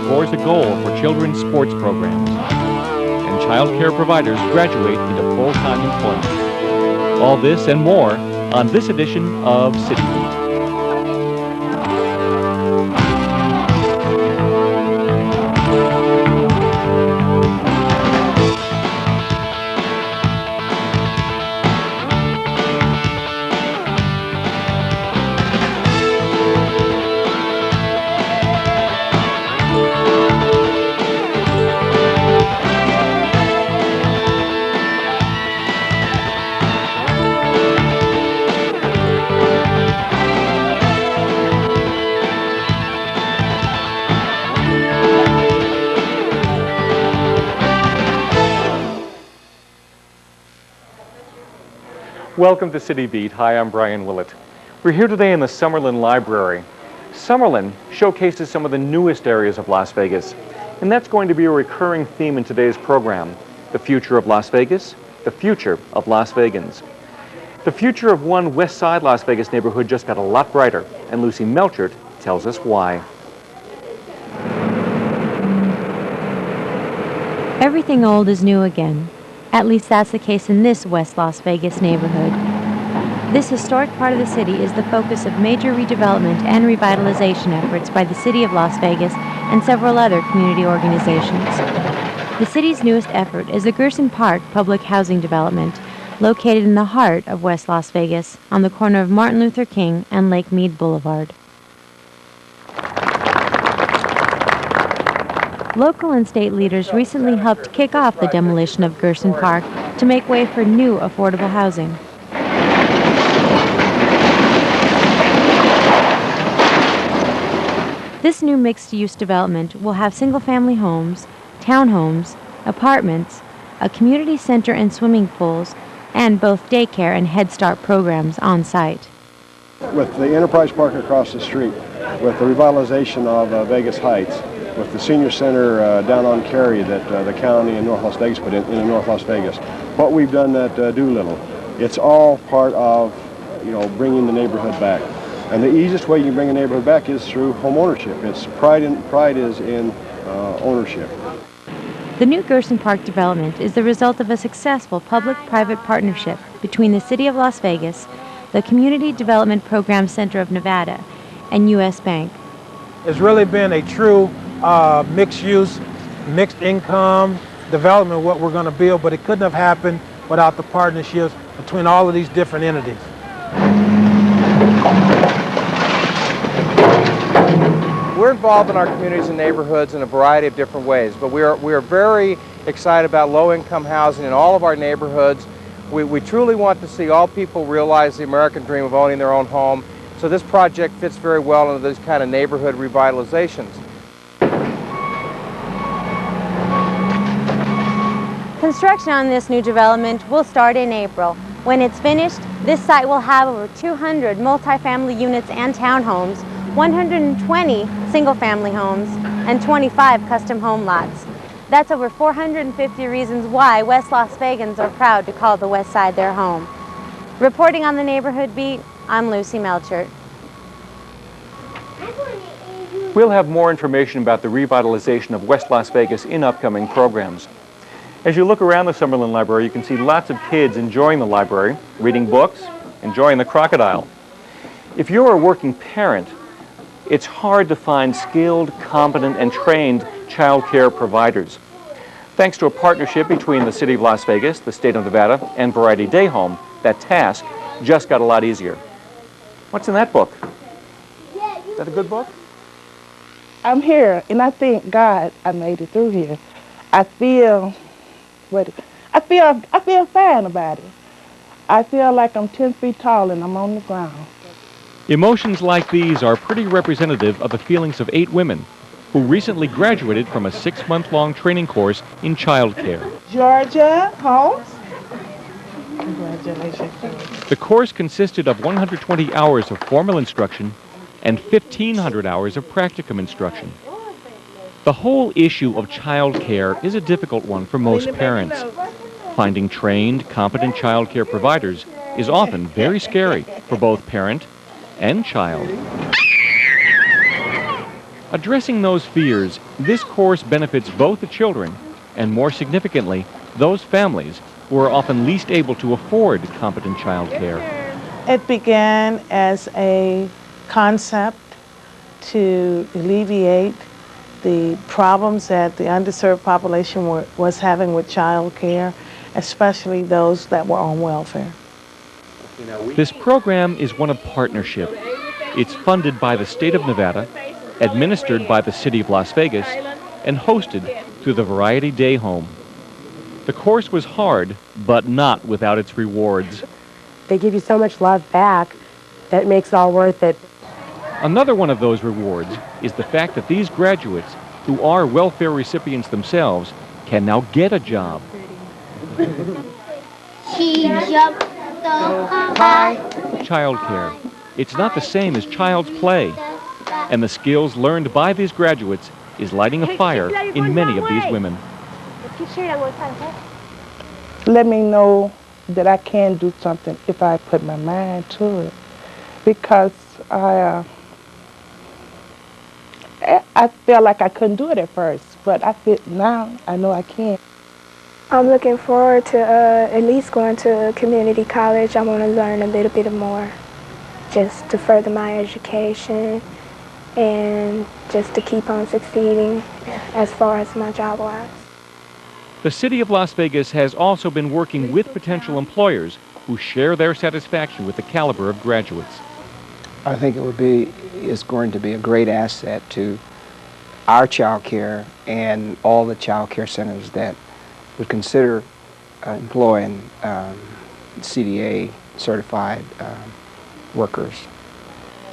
scores a goal for children's sports programs. And child care providers graduate into full-time employment. All this and more on this edition of City Beat. Welcome to City Beat. Hi, I'm Brian Willett. We're here today in the Summerlin Library. Summerlin showcases some of the newest areas of Las Vegas, and that's going to be a recurring theme in today's program. The future of Las Vegas, the future of Las Vegans. The future of one West Side Las Vegas neighborhood just got a lot brighter, and Lucy Melchert tells us why. Everything old is new again. At least that's the case in this West Las Vegas neighborhood. This historic part of the city is the focus of major redevelopment and revitalization efforts by the City of Las Vegas and several other community organizations. The city's newest effort is the Gluskin Park public housing development, located in the heart of West Las Vegas on the corner of Martin Luther King and Lake Mead Boulevard. Local and state leaders recently helped kick off the demolition of Gluskin Park to make way for new affordable housing. This new mixed-use development will have single-family homes, townhomes, apartments, a community center and swimming pools, and both daycare and Head Start programs on site. With the Enterprise Park across the street, with the revitalization of Vegas Heights, with the senior center down on Cary that the county and North Las Vegas put in North Las Vegas, what we've done at Doolittle, it's all part of, bringing the neighborhood back. And the easiest way you bring a neighborhood back is through home ownership. It's pride is in ownership. The new Gluskin Park development is the result of a successful public-private partnership between the City of Las Vegas, the Community Development Program Center of Nevada, and U.S. Bank. It's really been a true mixed-use, mixed-income development of what we're going to build, but it couldn't have happened without the partnerships between all of these different entities. We're involved in our communities and neighborhoods in a variety of different ways, but we are very excited about low-income housing in all of our neighborhoods. We truly want to see all people realize the American dream of owning their own home, so this project fits very well into these kind of neighborhood revitalizations. Construction on this new development will start in April. When it's finished, this site will have over 200 multifamily units and townhomes, 120 single-family homes, and 25 custom home lots. That's over 450 reasons why West Las Vegans are proud to call the West Side their home. Reporting on the Neighborhood Beat, I'm Lucy Melchert. We'll have more information about the revitalization of West Las Vegas in upcoming programs. As you look around the Summerlin Library, you can see lots of kids enjoying the library, reading books, enjoying the crocodile. If you're a working parent, it's hard to find skilled, competent, and trained child care providers. Thanks to a partnership between the City of Las Vegas, the State of Nevada, and Variety Day Home, that task just got a lot easier. What's in that book? Is that a good book? I'm here, and I thank God I made it through here. I feel fine about it. I feel like I'm 10 feet tall and I'm on the ground. Emotions like these are pretty representative of the feelings of 8 women who recently graduated from a 6-month-long training course in child care. Georgia Holmes. Congratulations. The course consisted of 120 hours of formal instruction and 1,500 hours of practicum instruction. The whole issue of child care is a difficult one for most parents. Finding trained, competent child care providers is often very scary for both parent and child. Addressing those fears, this course benefits both the children and, more significantly, those families who are often least able to afford competent child care. It began as a concept to alleviate the problems that the underserved population was having with child care, especially those that were on welfare. This program is one of partnership. It's funded by the state of Nevada, administered by the city of Las Vegas, and hosted through the Variety Day Home. The course was hard, but not without its rewards. They give you so much love back that it makes it all worth it. Another one of those rewards is the fact that these graduates, who are welfare recipients themselves, can now get a job. She jumped so high. Child care. It's not the same as child's play. And the skills learned by these graduates is lighting a fire in many of these women. Let me know that I can do something if I put my mind to it. Because I felt like I couldn't do it at first, but now I know I can. I'm looking forward to at least going to community college. I want to learn a little bit more just to further my education and just to keep on succeeding as far as my job-wise. The city of Las Vegas has also been working with potential employers who share their satisfaction with the caliber of graduates. I think it's going to be a great asset to our child care and all the child care centers that would consider employing CDA certified workers.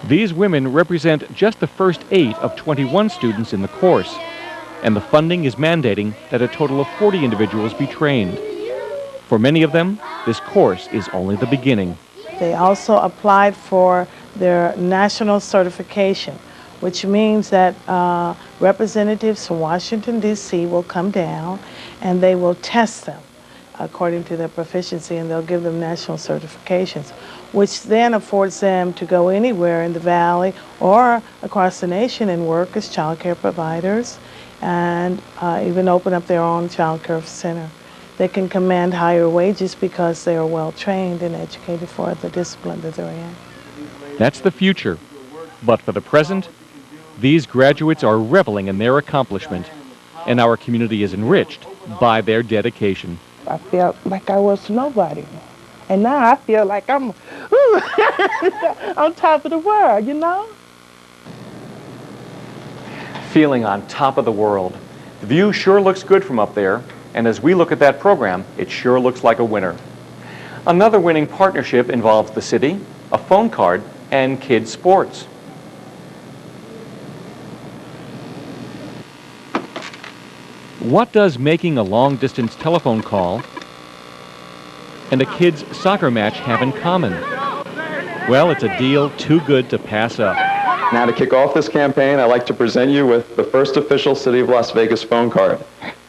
These women represent just the first 8 of 21 students in the course, and the funding is mandating that a total of 40 individuals be trained. For many of them, this course is only the beginning. They also applied for their national certification, which means that representatives from Washington, D.C. will come down and they will test them according to their proficiency, and they'll give them national certifications, which then affords them to go anywhere in the valley or across the nation and work as child care providers and even open up their own child care center. They can command higher wages because they are well trained and educated for the discipline that they're in. That's the future. But for the present, these graduates are reveling in their accomplishment, and our community is enriched by their dedication. I felt like I was nobody. And now I feel like I'm on top of the world, you know? Feeling on top of the world. The view sure looks good from up there, and as we look at that program, it sure looks like a winner. Another winning partnership involves the city, a phone card, and kids' sports. What does making a long-distance telephone call and a kid's soccer match have in common? Well, it's a deal too good to pass up. Now to kick off this campaign, I'd like to present you with the first official City of Las Vegas phone card.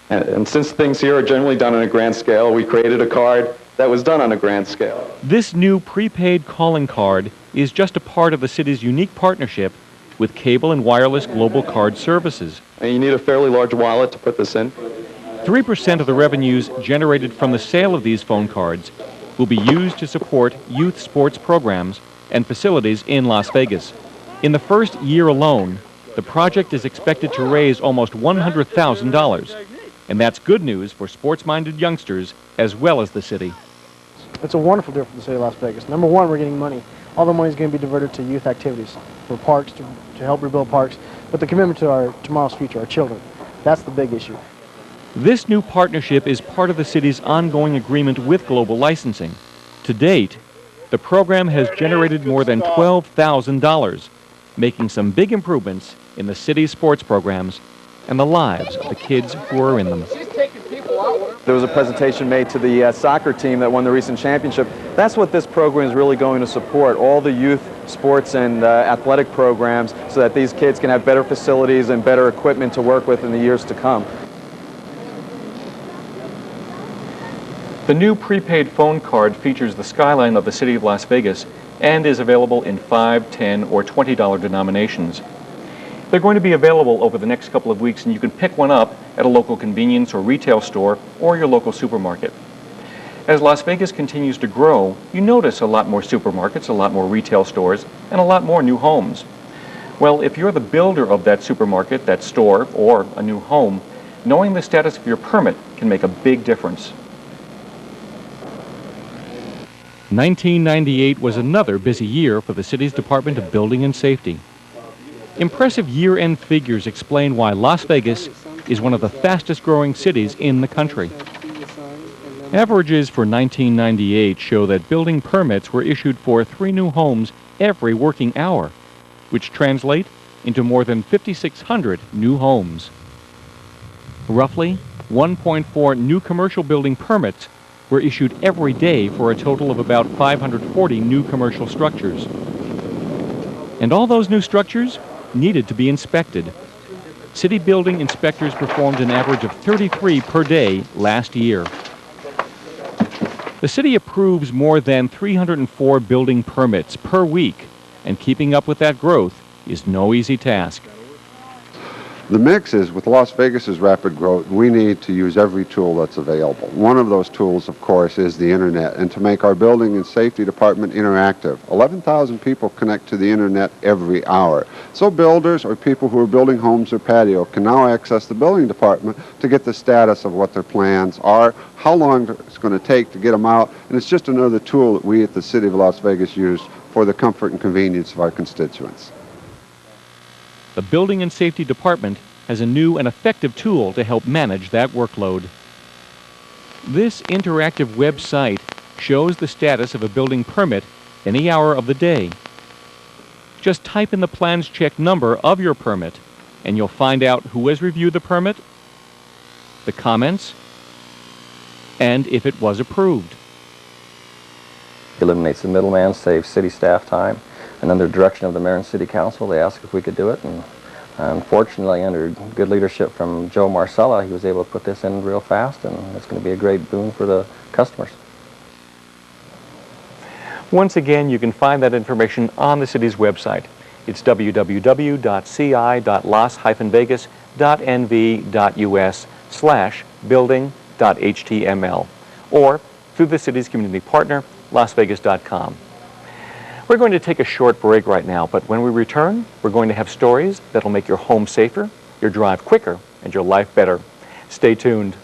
And since things here are generally done on a grand scale, we created a card that was done on a grand scale. This new prepaid calling card is just a part of the city's unique partnership with cable and wireless global card services. And you need a fairly large wallet to put this in. 3% of the revenues generated from the sale of these phone cards will be used to support youth sports programs and facilities in Las Vegas. In the first year alone, the project is expected to raise almost $100,000. And that's good news for sports-minded youngsters as well as the city. It's a wonderful deal for the city of Las Vegas. Number one, we're getting money. All the money is going to be diverted to youth activities, for parks, to help rebuild parks, but the commitment to our tomorrow's future, our children. That's the big issue. This new partnership is part of the city's ongoing agreement with Global Licensing. To date, the program has generated more than $12,000, making some big improvements in the city's sports programs and the lives of the kids who are in them. There was a presentation made to the soccer team that won the recent championship. That's what this program is really going to support, all the youth sports and athletic programs, so that these kids can have better facilities and better equipment to work with in the years to come. The new prepaid phone card features the skyline of the city of Las Vegas and is available in $5, $10, or $20 denominations. They're going to be available over the next couple of weeks, and you can pick one up at a local convenience or retail store or your local supermarket. As Las Vegas continues to grow, you notice a lot more supermarkets, a lot more retail stores, and a lot more new homes. Well, if you're the builder of that supermarket, that store, or a new home, knowing the status of your permit can make a big difference. 1998 was another busy year for the city's Department of Building and Safety. Impressive year-end figures explain why Las Vegas is one of the fastest-growing cities in the country. Averages for 1998 show that building permits were issued for 3 new homes every working hour, which translate into more than 5,600 new homes. Roughly 1.4 new commercial building permits were issued every day for a total of about 540 new commercial structures. And all those new structures needed to be inspected. City building inspectors performed an average of 33 per day last year. The city approves more than 304 building permits per week, and keeping up with that growth is no easy task. The mix is, with Las Vegas's rapid growth, we need to use every tool that's available. One of those tools, of course, is the internet, and to make our building and safety department interactive. 11,000 people connect to the internet every hour. So builders or people who are building homes or patio can now access the building department to get the status of what their plans are, how long it's going to take to get them out, and it's just another tool that we at the City of Las Vegas use for the comfort and convenience of our constituents. The Building and Safety Department has a new and effective tool to help manage that workload. This interactive website shows the status of a building permit any hour of the day. Just type in the plans check number of your permit, and you'll find out who has reviewed the permit, the comments, and if it was approved. Eliminates the middleman, saves city staff time. And under the direction of the mayor and city council, they asked if we could do it. And unfortunately, under good leadership from Joe Marcella, he was able to put this in real fast, and it's going to be a great boon for the customers. Once again, you can find that information on the city's website. It's www.ci.las-vegas.nv.us/building.html, or through the city's community partner, lasvegas.com. We're going to take a short break right now, but when we return, we're going to have stories that'll make your home safer, your drive quicker, and your life better. Stay tuned.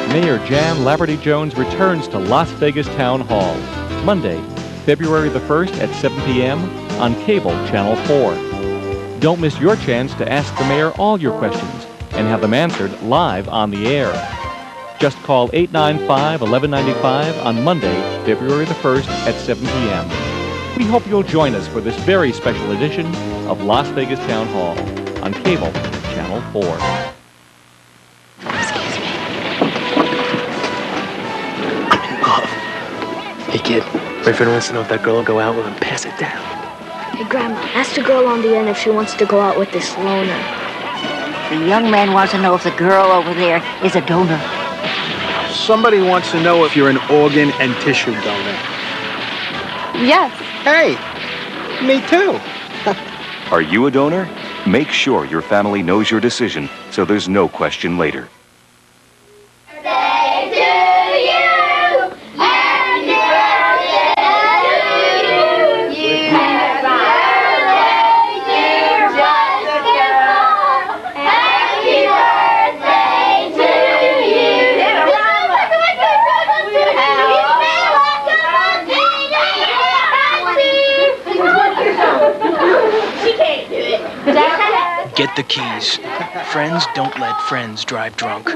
Mayor Jan Laverty Jones returns to Las Vegas Town Hall, Monday, February the 1st at 7 p.m. on Cable Channel 4. Don't miss your chance to ask the mayor all your questions and have them answered live on the air. Just call 895-1195 on Monday, February the 1st at 7 p.m. We hope you'll join us for this very special edition of Las Vegas Town Hall on Cable Channel 4. Excuse me. Hey kid, my friend wants to know if that girl will go out with him. Pass it down. Hey Grandma, ask the girl on the end if she wants to go out with this loner. The young man wants to know if the girl over there is a donor. Somebody wants to know if you're an organ and tissue donor. Yes. Hey, me too. Are you a donor? Make sure your family knows your decision so there's no question later. Get the keys. Friends don't let friends drive drunk.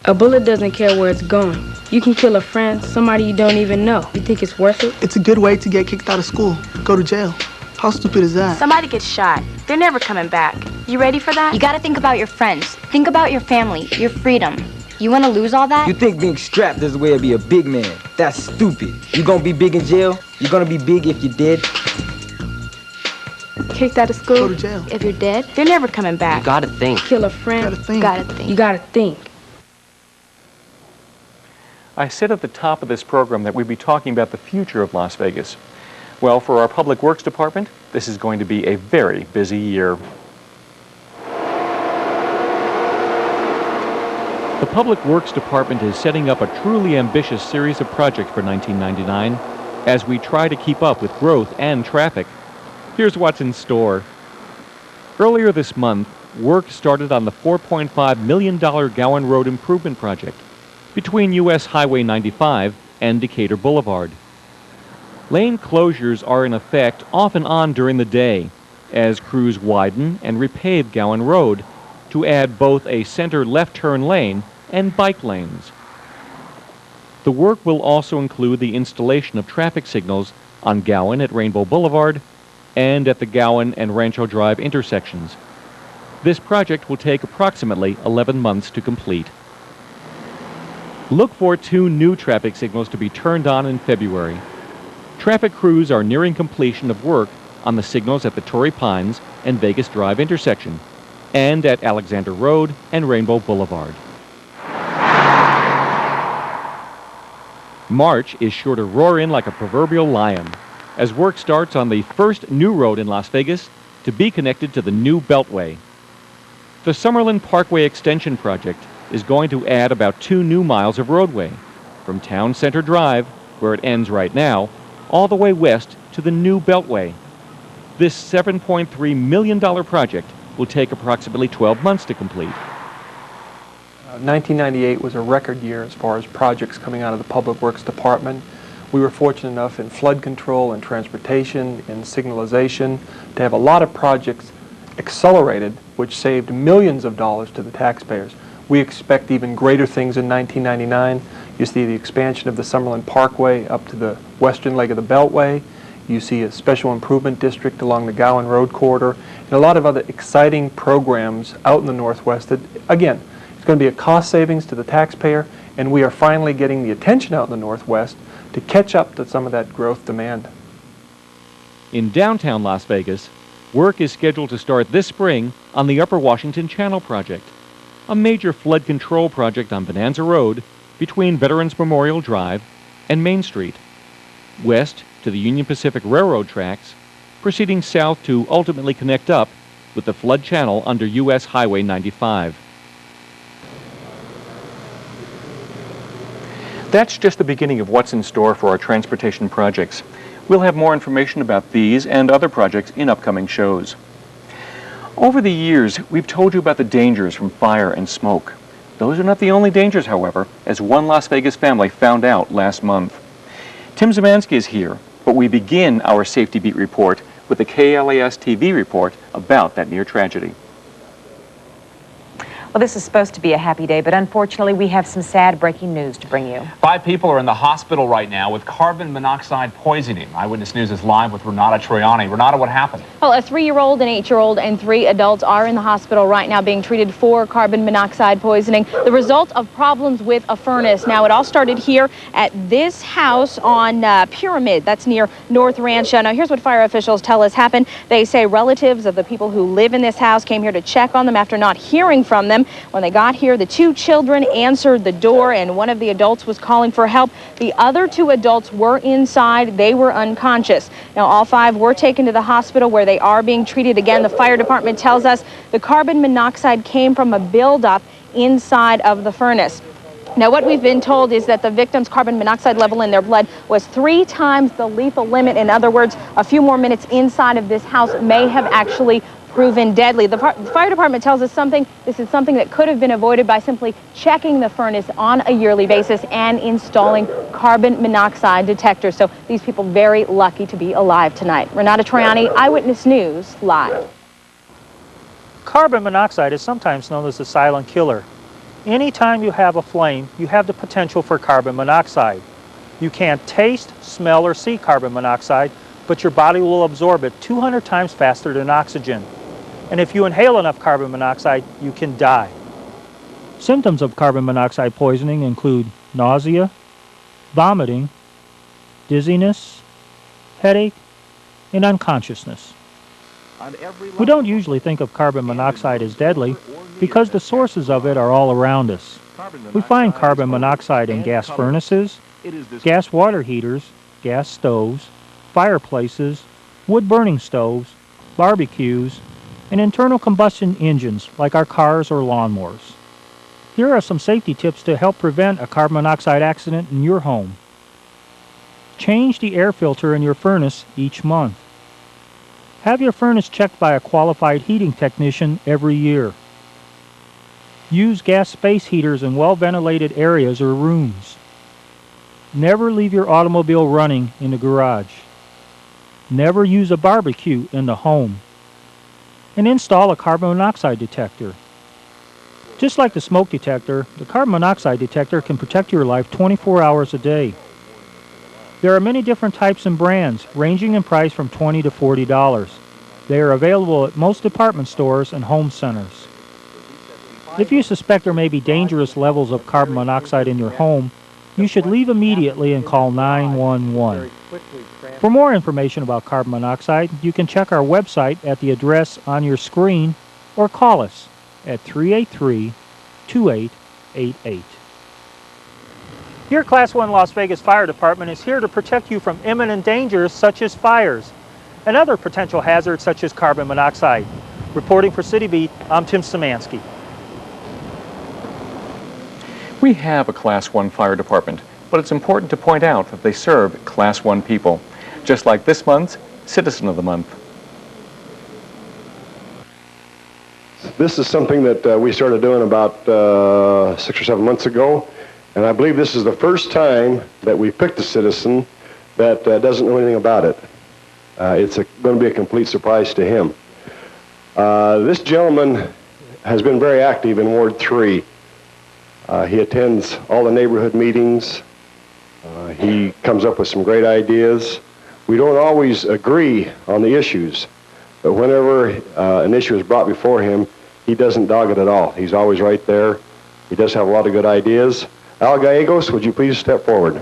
A bullet doesn't care where it's going. You can kill a friend, somebody you don't even know. You think it's worth it? It's a good way to get kicked out of school, go to jail. How stupid is that? Somebody gets shot. They're never coming back. You ready for that? You gotta think about your friends. Think about your family, your freedom. You wanna lose all that? You think being strapped is the way to be a big man. That's stupid. You gonna be big in jail? You're gonna be big if you're dead? Kicked out of school? Go to jail. If you're dead, they're never coming back. You gotta think. Kill a friend? Gotta think. Gotta think. You gotta think. I said at the top of this program that we'd be talking about the future of Las Vegas. Well, for our Public Works Department, this is going to be a very busy year. The Public Works Department is setting up a truly ambitious series of projects for 1999 as we try to keep up with growth and traffic. Here's what's in store. Earlier this month, work started on the $4.5 million Gowan Road Improvement Project between U.S. Highway 95 and Decatur Boulevard. Lane closures are in effect off and on during the day as crews widen and repave Gowan Road to add both a center left turn lane and bike lanes. The work will also include the installation of traffic signals on Gowan at Rainbow Boulevard and at the Gowan and Rancho Drive intersections. This project will take approximately 11 months to complete. Look for 2 new traffic signals to be turned on in February. Traffic crews are nearing completion of work on the signals at the Torrey Pines and Vegas Drive intersection, and at Alexander Road and Rainbow Boulevard. March is sure to roar in like a proverbial lion as work starts on the first new road in Las Vegas to be connected to the new Beltway. The Summerlin Parkway Extension Project is going to add about 2 new miles of roadway from Town Center Drive, where it ends right now, all the way west to the new Beltway. This $7.3 million project will take approximately 12 months to complete. 1998 was a record year as far as projects coming out of the Public Works Department. We were fortunate enough in flood control and transportation and signalization to have a lot of projects accelerated, which saved millions of dollars to the taxpayers. We expect even greater things in 1999. You see the expansion of the Summerlin Parkway up to the western leg of the Beltway. You see a special improvement district along the Gowan Road corridor, and a lot of other exciting programs out in the Northwest that, again, it's going to be a cost savings to the taxpayer, and we are finally getting the attention out in the Northwest to catch up to some of that growth demand. In downtown Las Vegas, work is scheduled to start this spring on the Upper Washington Channel Project, a major flood control project on Bonanza Road between Veterans Memorial Drive and Main Street, west to the Union Pacific Railroad tracks, proceeding south to ultimately connect up with the flood channel under U.S. Highway 95. That's just the beginning of what's in store for our transportation projects. We'll have more information about these and other projects in upcoming shows. Over the years, we've told you about the dangers from fire and smoke. Those are not the only dangers, however, as one Las Vegas family found out last month. Tim Zemansky is here, but we begin our Safety Beat report with the KLAS TV report about that near tragedy. Well, this is supposed to be a happy day, but unfortunately we have some sad breaking news to bring you. 5 people are in the hospital right now with carbon monoxide poisoning. Eyewitness News is live with Renata Troiani. Renata, what happened? Well, a 3-year-old, an 8-year-old, and 3 adults are in the hospital right now being treated for carbon monoxide poisoning, the result of problems with a furnace. Now, it all started here at this house on Pyramid. That's near North Rancho. Now, here's what fire officials tell us happened. They say relatives of the people who live in this house came here to check on them after not hearing from them. When they got here, the 2 children answered the door, and one of the adults was calling for help. The other 2 adults were inside. They were unconscious. Now, all 5 were taken to the hospital where they are being treated. Again, the fire department tells us the carbon monoxide came from a buildup inside of the furnace. Now, what we've been told is that the victim's carbon monoxide level in their blood was 3 times the lethal limit. In other words, a few more minutes inside of this house may have actually proven deadly. The fire department tells us this is something that could have been avoided by simply checking the furnace on a yearly basis and installing carbon monoxide detectors. So these people very lucky to be alive tonight. Renata Troiani, Eyewitness News, live. Carbon monoxide is sometimes known as the silent killer. Anytime you have a flame, you have the potential for carbon monoxide. You can't taste, smell, or see carbon monoxide, but your body will absorb it 200 times faster than oxygen. And if you inhale enough carbon monoxide, you can die. Symptoms of carbon monoxide poisoning include nausea, vomiting, dizziness, headache, and unconsciousness. We don't usually think of carbon monoxide as deadly because the sources of it are all around us. We find carbon monoxide in gas furnaces, gas water heaters, gas stoves, fireplaces, wood-burning stoves, barbecues, and internal combustion engines like our cars or lawnmowers. Here are some safety tips to help prevent a carbon monoxide accident in your home. Change the air filter in your furnace each month. Have your furnace checked by a qualified heating technician every year. Use gas space heaters in well-ventilated areas or rooms. Never leave your automobile running in the garage. Never use a barbecue in the home. And install a carbon monoxide detector. Just like the smoke detector, the carbon monoxide detector can protect your life 24 hours a day. There are many different types and brands, ranging in price from $20 to $40. They are available at most department stores and home centers. If you suspect there may be dangerous levels of carbon monoxide in your home, you should leave immediately and call 911. For more information about carbon monoxide, you can check our website at the address on your screen or call us at 383-2888. Your Class 1 Las Vegas Fire Department is here to protect you from imminent dangers such as fires and other potential hazards such as carbon monoxide. Reporting for City Beat, I'm Tim Szymanski. We have a Class 1 fire department, but it's important to point out that they serve Class 1 people, just like this month's Citizen of the Month. This is something that we started doing about 6 or 7 months ago, and I believe this is the first time that we picked a citizen that doesn't know anything about it. It's going to be a complete surprise to him. This gentleman has been very active in Ward 3. He attends all the neighborhood meetings. He comes up with some great ideas. We don't always agree on the issues, but whenever an issue is brought before him, he doesn't dog it at all. He's always right there. He does have a lot of good ideas. Al Gallegos, would you please step forward?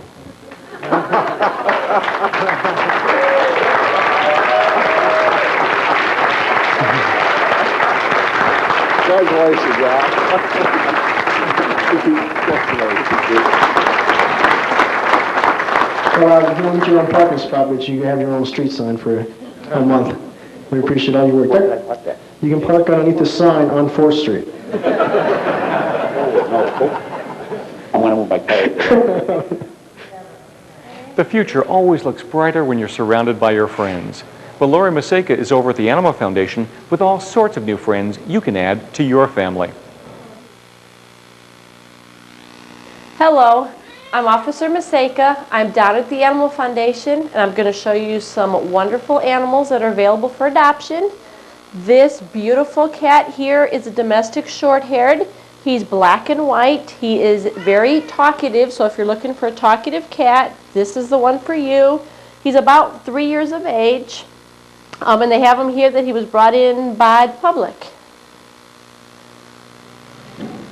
Congratulations, Al. Well, if you want your own parking spot, but you have your own street sign for a month. We appreciate all your work. You can park underneath the sign on 4th Street. I want to move my car. The future always looks brighter when you're surrounded by your friends. But Lori Maseka is over at the Animal Foundation with all sorts of new friends you can add to your family. Hello, I'm Officer Maseka. I'm down at the Animal Foundation, and I'm going to show you some wonderful animals that are available for adoption. This beautiful cat here is a domestic short-haired. He's black and white. He is very talkative, so if you're looking for a talkative cat, this is the one for you. He's about 3 years of age, and they have him here that he was brought in by the public.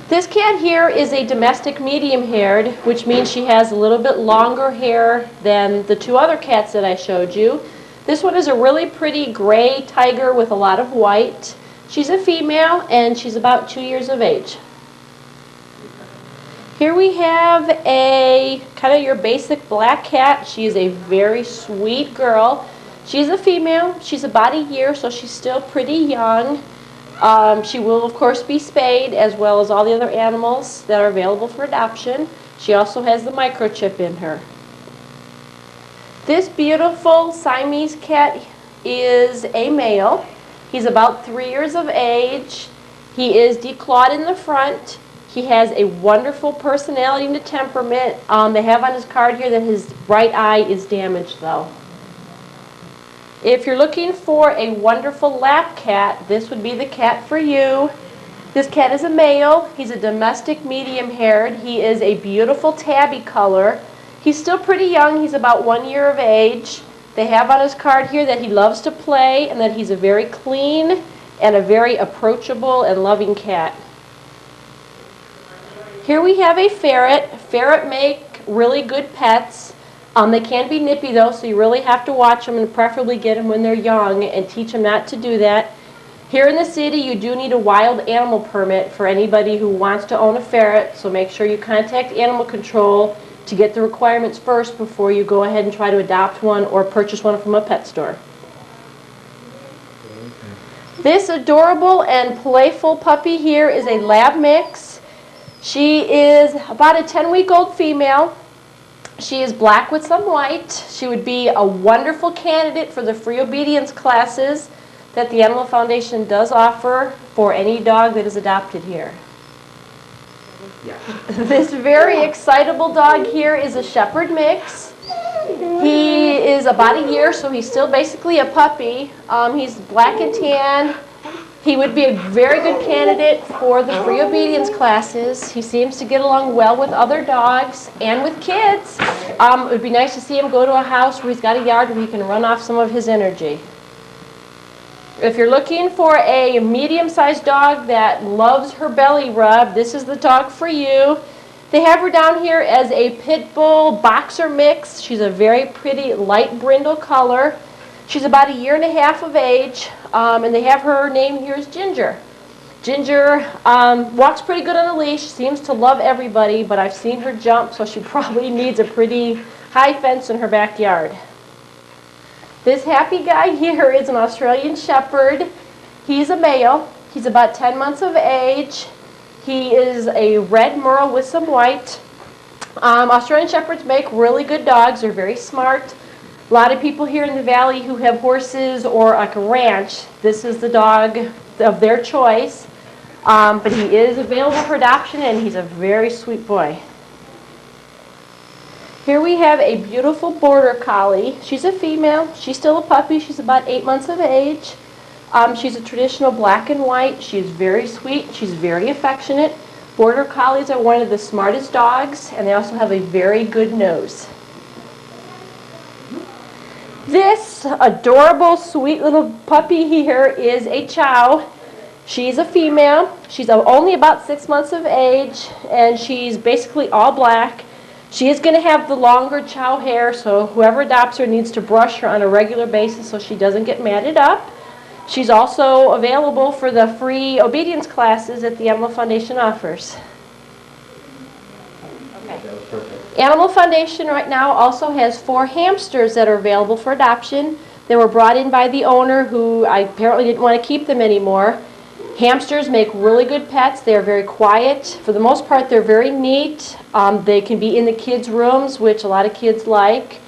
This cat here is a domestic medium-haired, which means she has a little bit longer hair than the two other cats that I showed you. This one is a really pretty gray tiger with a lot of white. She's a female, and she's about 2 years of age. Here we have a kind of your basic black cat. She is a very sweet girl. She's a female. She's about a year, so she's still pretty young. She will, of course, be spayed, as well as all the other animals that are available for adoption. She also has the microchip in her. This beautiful Siamese cat is a male. He's about 3 years of age. He is declawed in the front. He has a wonderful personality and temperament. They have on his card here that his right eye is damaged, though. If you're looking for a wonderful lap cat, this would be the cat for you. This cat is a male. He's a domestic medium-haired. He is a beautiful tabby color. He's still pretty young. He's about 1 year of age. They have on his card here that he loves to play and that he's a very clean and a very approachable and loving cat. Here we have a ferret. Ferret make really good pets. They can be nippy though, so you really have to watch them and preferably get them when they're young and teach them not to do that. Here in the city, you do need a wild animal permit for anybody who wants to own a ferret, so make sure you contact animal control to get the requirements first before you go ahead and try to adopt one or purchase one from a pet store. This adorable and playful puppy here is a lab mix. She is about a 10-week-old female. She is black with some white. She would be a wonderful candidate for the free obedience classes that the Animal Foundation does offer for any dog that is adopted here. This very excitable dog here is a shepherd mix. He is about a year, so he's still basically a puppy. He's black and tan. He would be a very good candidate for the free obedience classes. He seems to get along well with other dogs and with kids. It would be nice to see him go to a house where he's got a yard where he can run off some of his energy. If you're looking for a medium-sized dog that loves her belly rub, this is the dog for you. They have her down here as a pit bull boxer mix. She's a very pretty light brindle color. She's about 1.5 years of age, and they have her name here as Ginger. Ginger walks pretty good on a leash, seems to love everybody, but I've seen her jump, so she probably needs a pretty high fence in her backyard. This happy guy here is an Australian Shepherd. He's a male. He's about 10 months of age. He is a red merle with some white. Australian Shepherds make really good dogs. They're very smart. A lot of people here in the valley who have horses or like a ranch, this is the dog of their choice. But he is available for adoption, and he's a very sweet boy. Here we have a beautiful border collie. She's a female. She's still a puppy. She's about 8 months of age. She's a traditional black and white. She's very sweet. She's very affectionate. Border collies are one of the smartest dogs, and they also have a very good nose. This adorable, sweet little puppy here is a chow. She's a female. She's only about 6 months of age, and she's basically all black. She is going to have the longer chow hair, so whoever adopts her needs to brush her on a regular basis so she doesn't get matted up. She's also available for the free obedience classes that the Animal Foundation offers. Animal Foundation right now also has 4 hamsters that are available for adoption. They were brought in by the owner who apparently didn't want to keep them anymore. Hamsters make really good pets. They are very quiet. For the most part, they're very neat. They can be in the kids' rooms, which a lot of kids like.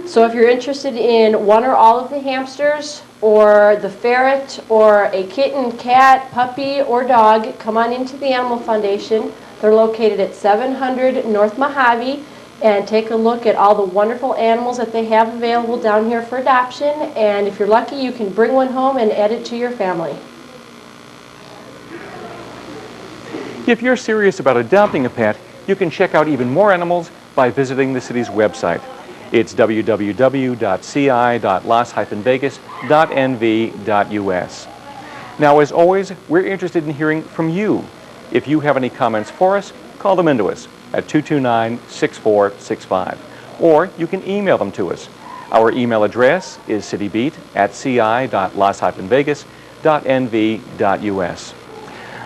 So if you're interested in one or all of the hamsters, or the ferret, or a kitten, cat, puppy, or dog, come on into the Animal Foundation. They're located at 700 North Mojave, and take a look at all the wonderful animals that they have available down here for adoption. And if you're lucky, you can bring one home and add it to your family. If you're serious about adopting a pet, you can check out even more animals by visiting the city's website. It's www.ci.las-vegas.nv.us. Now, as always, we're interested in hearing from you. If you have any comments for us, call them into us at 229-6465, or you can email them to us. Our email address is citybeat@ci.las-vegas.nv.us.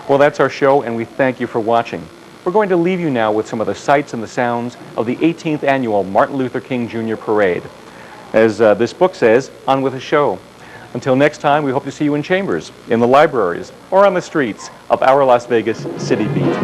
Well, that's our show, and we thank you for watching. We're going to leave you now with some of the sights and the sounds of the 18th annual Martin Luther King Jr. Parade. As this book says, on with the show. Until next time, we hope to see you in chambers, in the libraries, or on the streets of our Las Vegas City Beat.